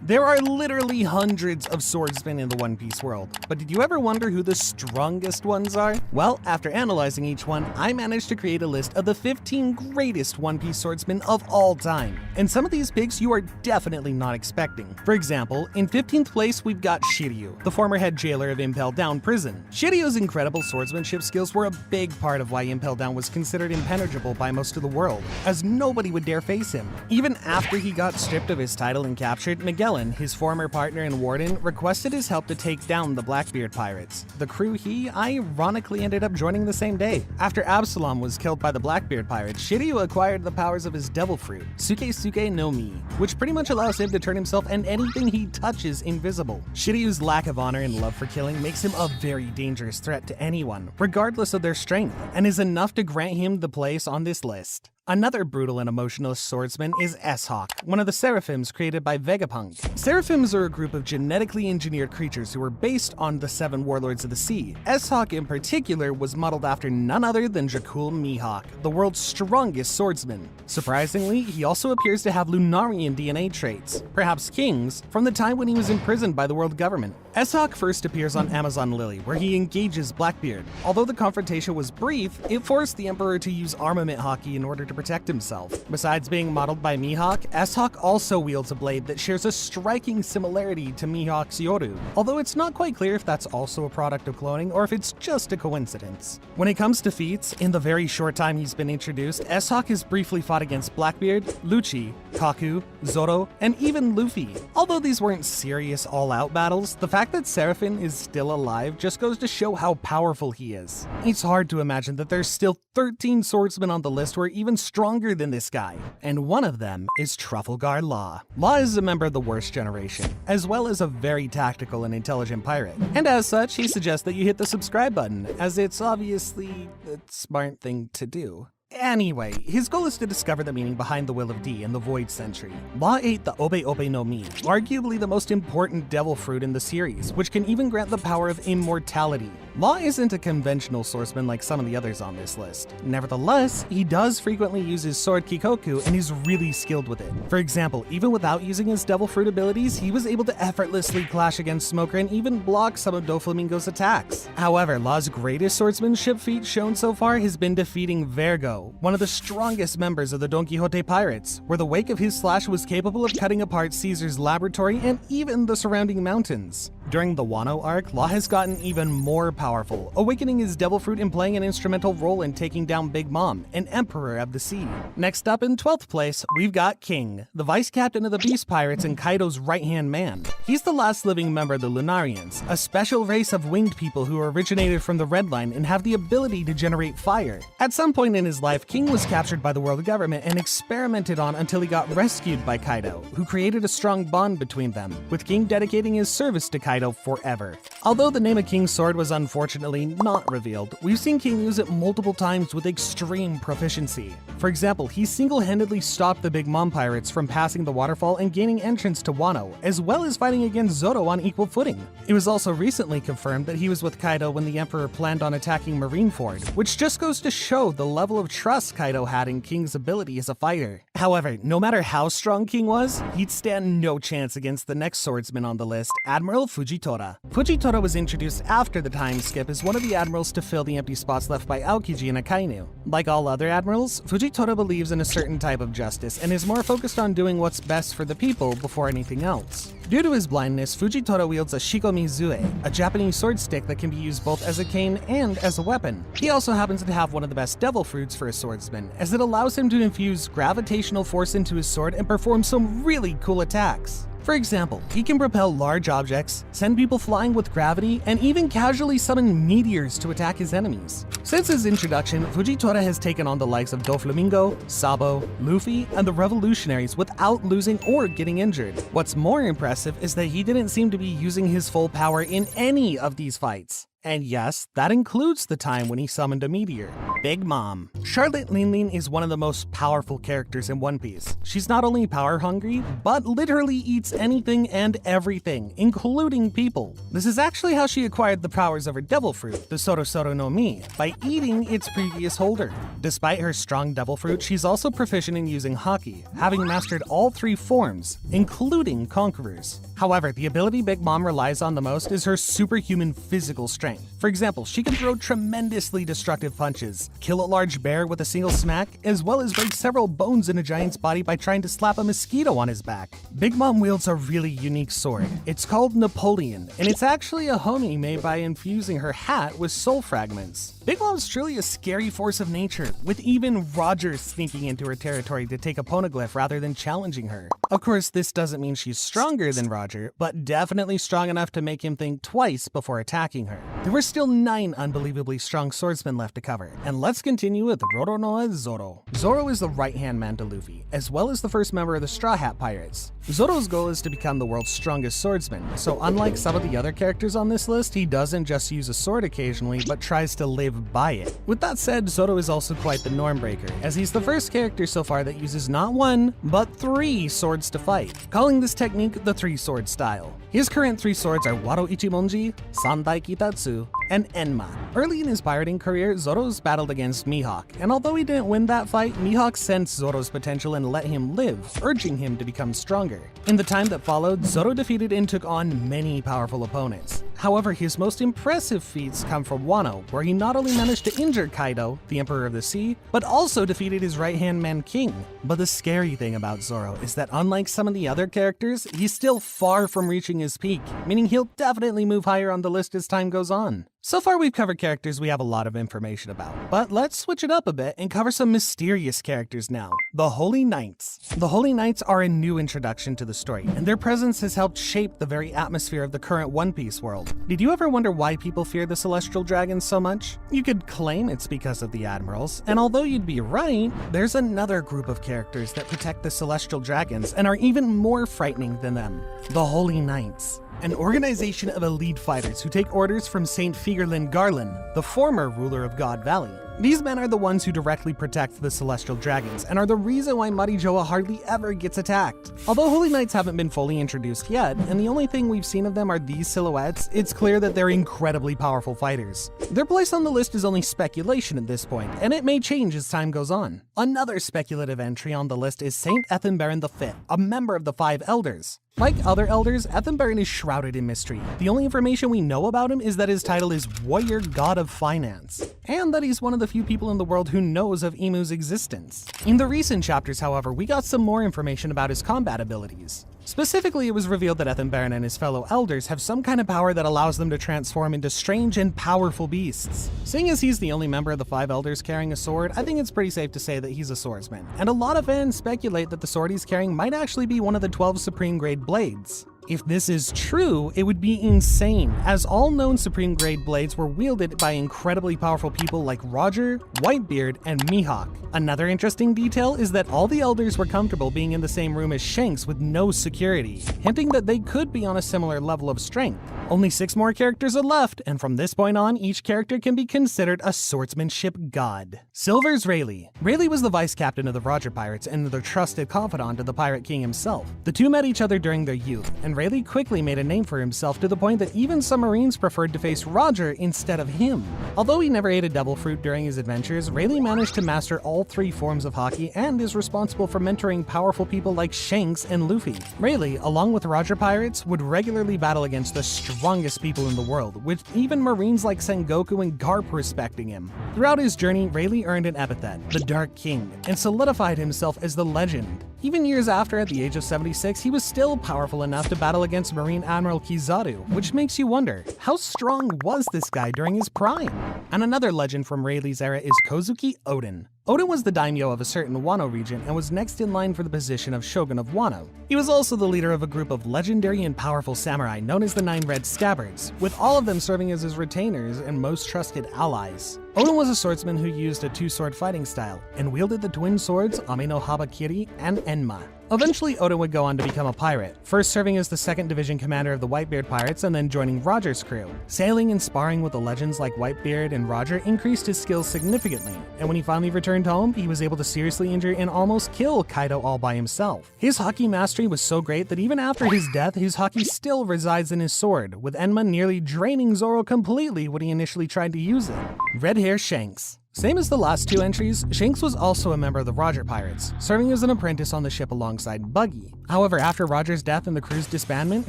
There are literally hundreds of swordsmen in the One Piece world, but did you ever wonder who the strongest ones are? Well, after analyzing each one, I managed to create a list of the 15 greatest One Piece swordsmen of all time. And some of these picks you are definitely not expecting. For example, in 15th place we've got Shiryu, the former head jailer of Impel Down Prison. Shiryu's incredible swordsmanship skills were a big part of why Impel Down was considered impenetrable by most of the world, as nobody would dare face him. Even after he got stripped of his title and captured, Magellan, his former partner and warden, requested his help to take down the Blackbeard pirates. The crew he ironically ended up joining the same day. After Absalom was killed by the Blackbeard pirates, Shiryu acquired the powers of his devil fruit, Suke no Mi, which pretty much allows him to turn himself and anything he touches invisible. Shiryu's lack of honor and love for killing makes him a very dangerous threat to anyone, regardless of their strength, and is enough to grant him the place on this list. Another brutal and emotionless swordsman is S-Hawk, one of the Seraphims created by Vegapunk. Seraphims are a group of genetically engineered creatures who were based on the 7 warlords of the sea. S-Hawk in particular was modeled after none other than Jakul Mihawk, the world's strongest swordsman. Surprisingly, he also appears to have Lunarian DNA traits, perhaps King's, from the time when he was imprisoned by the world government. S-Hawk first appears on Amazon Lily, where he engages Blackbeard. Although the confrontation was brief, it forced the Emperor to use armament hockey in order to protect himself. Besides being modeled by Mihawk, S-Hawk also wields a blade that shares a striking similarity to Mihawk's Yoru, although it's not quite clear if that's also a product of cloning or if it's just a coincidence. When it comes to feats, in the very short time he's been introduced, S-Hawk has briefly fought against Blackbeard, Lucci, Kaku, Zoro, and even Luffy. Although these weren't serious all-out battles, the fact that Seraphin is still alive just goes to show how powerful he is. It's hard to imagine that there's still 13 swordsmen on the list who are even stronger than this guy, and one of them is Trafalgar Law. Law is a member of the Worst Generation, as well as a very tactical and intelligent pirate, and as such, he suggests that you hit the subscribe button, as it's obviously the smart thing to do. Anyway, his goal is to discover the meaning behind the Will of D and the Void Sentry. Law ate the Obe Obe no Mi, arguably the most important devil fruit in the series, which can even grant the power of immortality. Law isn't a conventional swordsman like some of the others on this list. Nevertheless, he does frequently use his sword Kikoku and is really skilled with it. For example, even without using his devil fruit abilities, he was able to effortlessly clash against Smoker and even block some of Doflamingo's attacks. However, Law's greatest swordsmanship feat shown so far has been defeating Vergo, one of the strongest members of the Don Quixote pirates, where the wake of his slash was capable of cutting apart Caesar's laboratory and even the surrounding mountains. During the Wano arc, Law has gotten even more powerful, awakening his devil fruit and playing an instrumental role in taking down Big Mom, an emperor of the sea. Next up in 12th place, we've got King, the vice captain of the Beast Pirates and Kaido's right-hand man. He's the last living member of the Lunarians, a special race of winged people who originated from the Red Line and have the ability to generate fire. At some point in his life, King was captured by the world government and experimented on until he got rescued by Kaido, who created a strong bond between them, with King dedicating his service to Kaido forever. Although the name of King's sword was unfortunately not revealed, we've seen King use it multiple times with extreme proficiency. For example, he single-handedly stopped the Big Mom pirates from passing the waterfall and gaining entrance to Wano, as well as fighting against Zoro on equal footing. It was also recently confirmed that he was with Kaido when the Emperor planned on attacking Marineford, which just goes to show the level of trust Kaido had in King's ability as a fighter. However, no matter how strong King was, he'd stand no chance against the next swordsman on the list, Admiral Fujitora. Fujitora was introduced after the time skip as one of the admirals to fill the empty spots left by Aokiji and Akainu. Like all other admirals, Fujitora believes in a certain type of justice and is more focused on doing what's best for the people before anything else. Due to his blindness, Fujitora wields a Shikomizue, a Japanese sword stick that can be used both as a cane and as a weapon. He also happens to have one of the best devil fruits for a swordsman, as it allows him to infuse gravitational force into his sword and perform some really cool attacks. For example, he can propel large objects, send people flying with gravity, and even casually summon meteors to attack his enemies. Since his introduction, Fujitora has taken on the likes of Doflamingo, Sabo, Luffy, and the Revolutionaries without losing or getting injured. What's more impressive is that he didn't seem to be using his full power in any of these fights. And yes, that includes the time when he summoned a meteor. Big Mom. Charlotte Linlin is one of the most powerful characters in One Piece. She's not only power hungry, but literally eats anything and everything, including people. This is actually how she acquired the powers of her devil fruit, the Sorosoro no Mi, by eating its previous holder. Despite her strong devil fruit, she's also proficient in using Haki, having mastered all 3 forms, including Conquerors. However, the ability Big Mom relies on the most is her superhuman physical strength. For example, she can throw tremendously destructive punches, kill a large bear with a single smack, as well as break several bones in a giant's body by trying to slap a mosquito on his back. Big Mom wields a really unique sword. It's called Napoleon, and it's actually a homie made by infusing her hat with soul fragments. Big Mom's truly a scary force of nature, with even Roger sneaking into her territory to take a poneglyph rather than challenging her. Of course, this doesn't mean she's stronger than Roger, but definitely strong enough to make him think twice before attacking her. There were still 9 unbelievably strong swordsmen left to cover, and let's continue with Roronoa Zoro. Zoro is the right-hand man to Luffy, as well as the first member of the Straw Hat Pirates. Zoro's goal is to become the world's strongest swordsman, so unlike some of the other characters on this list, he doesn't just use a sword occasionally, but tries to live by it. With that said, Zoro is also quite the norm breaker, as he's the first character so far that uses not 1, but 3 swords to fight, calling this technique the 3-sword style. His current 3 swords are Waro Ichimonji, Sandai Kitatsu, and Enma. Early in his pirating career, Zoro's battled against Mihawk, and although he didn't win that fight, Mihawk sensed Zoro's potential and let him live, urging him to become stronger. In the time that followed, Zoro defeated and took on many powerful opponents. However, his most impressive feats come from Wano, where he not only managed to injure Kaido, the Emperor of the Sea, but also defeated his right-hand man King. But the scary thing about Zoro is that unlike some of the other characters, he's still far from reaching his peak, meaning he'll definitely move higher on the list as time goes on. So far we've covered characters we have a lot of information about, but let's switch it up a bit and cover some mysterious characters now. The Holy Knights. The Holy Knights are a new introduction to the story, and their presence has helped shape the very atmosphere of the current One Piece world. Did you ever wonder why people fear the Celestial Dragons so much? You could claim it's because of the Admirals, and although you'd be right, there's another group of characters that protect the Celestial Dragons and are even more frightening than them. The Holy Knights. An organization of elite fighters who take orders from Saint Figerlin Garland, the former ruler of God Valley. These men are the ones who directly protect the Celestial Dragons and are the reason why Marijoa hardly ever gets attacked. Although Holy Knights haven't been fully introduced yet, and the only thing we've seen of them are these silhouettes, it's clear that they're incredibly powerful fighters. Their place on the list is only speculation at this point, and it may change as time goes on. Another speculative entry on the list is Saint Ethenbaron V, a member of the 5 Elders. Like other elders, Ethenbaron is shrouded in mystery. The only information we know about him is that his title is Warrior God of Finance, and that he's one of the few people in the world who knows of Imu's existence. In the recent chapters, however, we got some more information about his combat abilities. Specifically, it was revealed that Ethenbaron and his fellow elders have some kind of power that allows them to transform into strange and powerful beasts. Seeing as he's the only member of the 5 elders carrying a sword, I think it's pretty safe to say that he's a swordsman, and a lot of fans speculate that the sword he's carrying might actually be one of the 12 Supreme Grade blades. If this is true, it would be insane, as all known Supreme Grade blades were wielded by incredibly powerful people like Roger, Whitebeard, and Mihawk. Another interesting detail is that all the elders were comfortable being in the same room as Shanks with no security, hinting that they could be on a similar level of strength. Only 6 more characters are left, and from this point on, each character can be considered a swordsmanship god. Silver's Rayleigh. Rayleigh was the vice captain of the Roger Pirates and their trusted confidant of the Pirate King himself. The two met each other during their youth, and Rayleigh quickly made a name for himself to the point that even some Marines preferred to face Roger instead of him. Although he never ate a devil fruit during his adventures, Rayleigh managed to master all 3 forms of Haki and is responsible for mentoring powerful people like Shanks and Luffy. Rayleigh, along with Roger Pirates, would regularly battle against the strongest people in the world, with even Marines like Sengoku and Garp respecting him. Throughout his journey, Rayleigh earned an epithet, the Dark King, and solidified himself as the legend. Even years after, at the age of 76, he was still powerful enough to battle against Marine Admiral Kizaru, which makes you wonder, how strong was this guy during his prime? And another legend from Rayleigh's era is Kozuki Oden. Oden was the daimyo of a certain Wano region and was next in line for the position of Shogun of Wano. He was also the leader of a group of legendary and powerful samurai known as the 9 Red Scabbards, with all of them serving as his retainers and most trusted allies. Oden was a swordsman who used a 2-sword fighting style and wielded the twin swords Ame no Habakiri and Enma. Eventually, Oda would go on to become a pirate, first serving as the 2nd Division commander of the Whitebeard Pirates and then joining Roger's crew. Sailing and sparring with the legends like Whitebeard and Roger increased his skills significantly, and when he finally returned home, he was able to seriously injure and almost kill Kaido all by himself. His haki mastery was so great that even after his death, his haki still resides in his sword, with Enma nearly draining Zoro completely when he initially tried to use it. Red Hair Shanks. Same as the last 2 entries, Shanks was also a member of the Roger Pirates, serving as an apprentice on the ship alongside Buggy. However, after Roger's death and the crew's disbandment,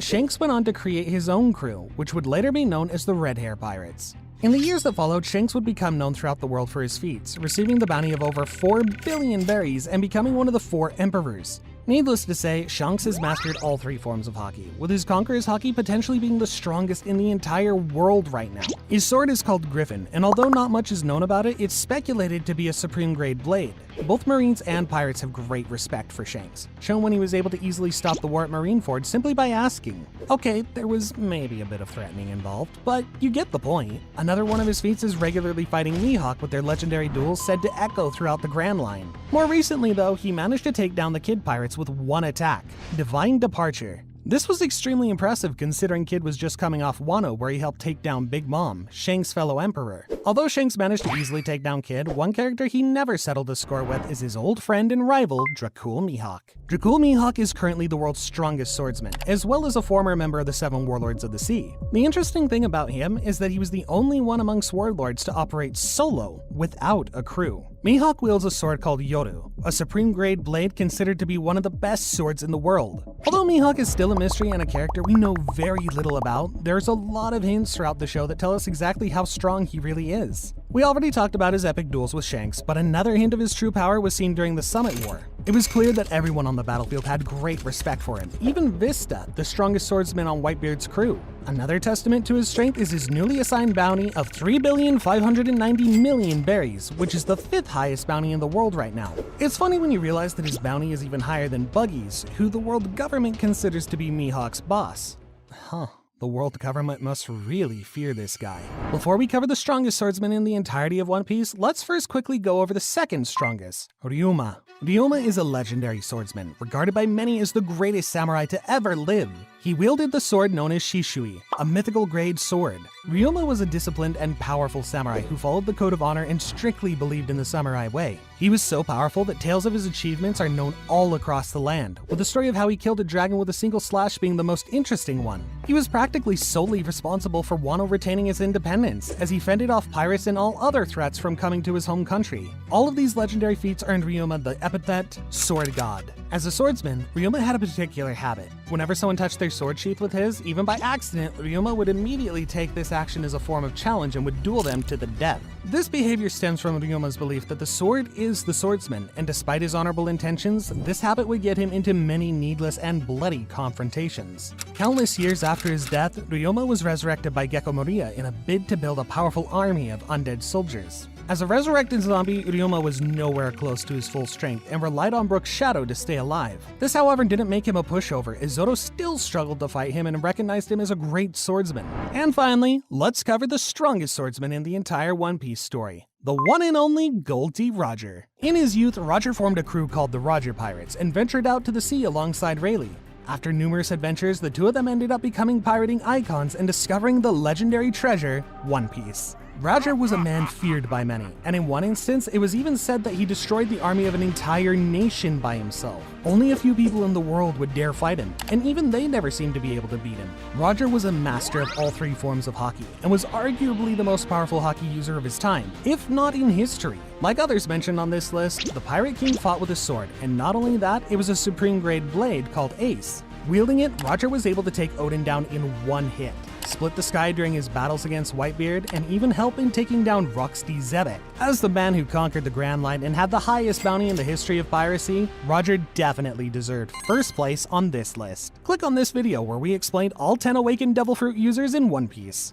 Shanks went on to create his own crew, which would later be known as the Red Hair Pirates. In the years that followed, Shanks would become known throughout the world for his feats, receiving the bounty of over 4 billion berries and becoming one of the 4 emperors. Needless to say, Shanks has mastered all 3 forms of haki, with his Conqueror's haki potentially being the strongest in the entire world right now. His sword is called Griffin, and although not much is known about it, it's speculated to be a supreme grade blade. Both Marines and pirates have great respect for Shanks, shown when he was able to easily stop the war at Marineford simply by asking. Okay, there was maybe a bit of threatening involved, but you get the point. Another one of his feats is regularly fighting Mihawk with their legendary duels said to echo throughout the Grand Line. More recently though, he managed to take down the Kid Pirates with one attack, Divine Departure. This was extremely impressive considering Kid was just coming off Wano where he helped take down Big Mom, Shanks' fellow emperor. Although Shanks managed to easily take down Kid, one character he never settled a score with is his old friend and rival, Dracul Mihawk. Dracul Mihawk is currently the world's strongest swordsman, as well as a former member of the 7 Warlords of the Sea. The interesting thing about him is that he was the only one amongst warlords to operate solo, without a crew. Mihawk wields a sword called Yoru, a supreme grade blade considered to be one of the best swords in the world. Although Mihawk is still a mystery and a character we know very little about, there's a lot of hints throughout the show that tell us exactly how strong he really is. We already talked about his epic duels with Shanks, but another hint of his true power was seen during the Summit War. It was clear that everyone on the battlefield had great respect for him, even Vista, the strongest swordsman on Whitebeard's crew. Another testament to his strength is his newly assigned bounty of 3,590,000,000 berries, which is the 5th highest bounty in the world right now. It's funny when you realize that his bounty is even higher than Buggy's, who the world government considers to be Mihawk's boss. Huh. The world government must really fear this guy. Before we cover the strongest swordsman in the entirety of One Piece, let's first quickly go over the 2nd strongest, Ryuma. Ryuma is a legendary swordsman, regarded by many as the greatest samurai to ever live. He wielded the sword known as Shishui, a mythical grade sword. Ryuma was a disciplined and powerful samurai who followed the code of honor and strictly believed in the samurai way. He was so powerful that tales of his achievements are known all across the land, with the story of how he killed a dragon with a single slash being the most interesting one. He was practically solely responsible for Wano retaining its independence, as he fended off pirates and all other threats from coming to his home country. All of these legendary feats earned Ryuma the epithet Sword God. As a swordsman, Ryuma had a particular habit. Whenever someone touched their sword sheath with his, even by accident, Ryuma would immediately take this action as a form of challenge and would duel them to the death. This behavior stems from Ryuma's belief that the sword is the swordsman, and despite his honorable intentions, this habit would get him into many needless and bloody confrontations. Countless years after his death, Ryuma was resurrected by Gecko Moria in a bid to build a powerful army of undead soldiers. As a resurrected zombie, Ryuma was nowhere close to his full strength and relied on Brook's shadow to stay alive. This, however, didn't make him a pushover, as Zoro still struggled to fight him and recognized him as a great swordsman. And finally, let's cover the strongest swordsman in the entire One Piece story. The one and only Gold Teeth Roger. In his youth, Roger formed a crew called the Roger Pirates and ventured out to the sea alongside Rayleigh. After numerous adventures, the two of them ended up becoming pirating icons and discovering the legendary treasure, One Piece. Roger was a man feared by many, and in one instance, it was even said that he destroyed the army of an entire nation by himself. Only a few people in the world would dare fight him, and even they never seemed to be able to beat him. Roger was a master of all 3 forms of haki, and was arguably the most powerful haki user of his time, if not in history. Like others mentioned on this list, the Pirate King fought with a sword, and not only that, it was a supreme grade blade called Ace. Wielding it, Roger was able to take Odin down in one hit, split the sky during his battles against Whitebeard, and even help in taking down Roxy Zebek. As the man who conquered the Grand Line and had the highest bounty in the history of piracy, Roger definitely deserved first place on this list. Click on this video where we explained all 10 awakened Devil Fruit users in One Piece.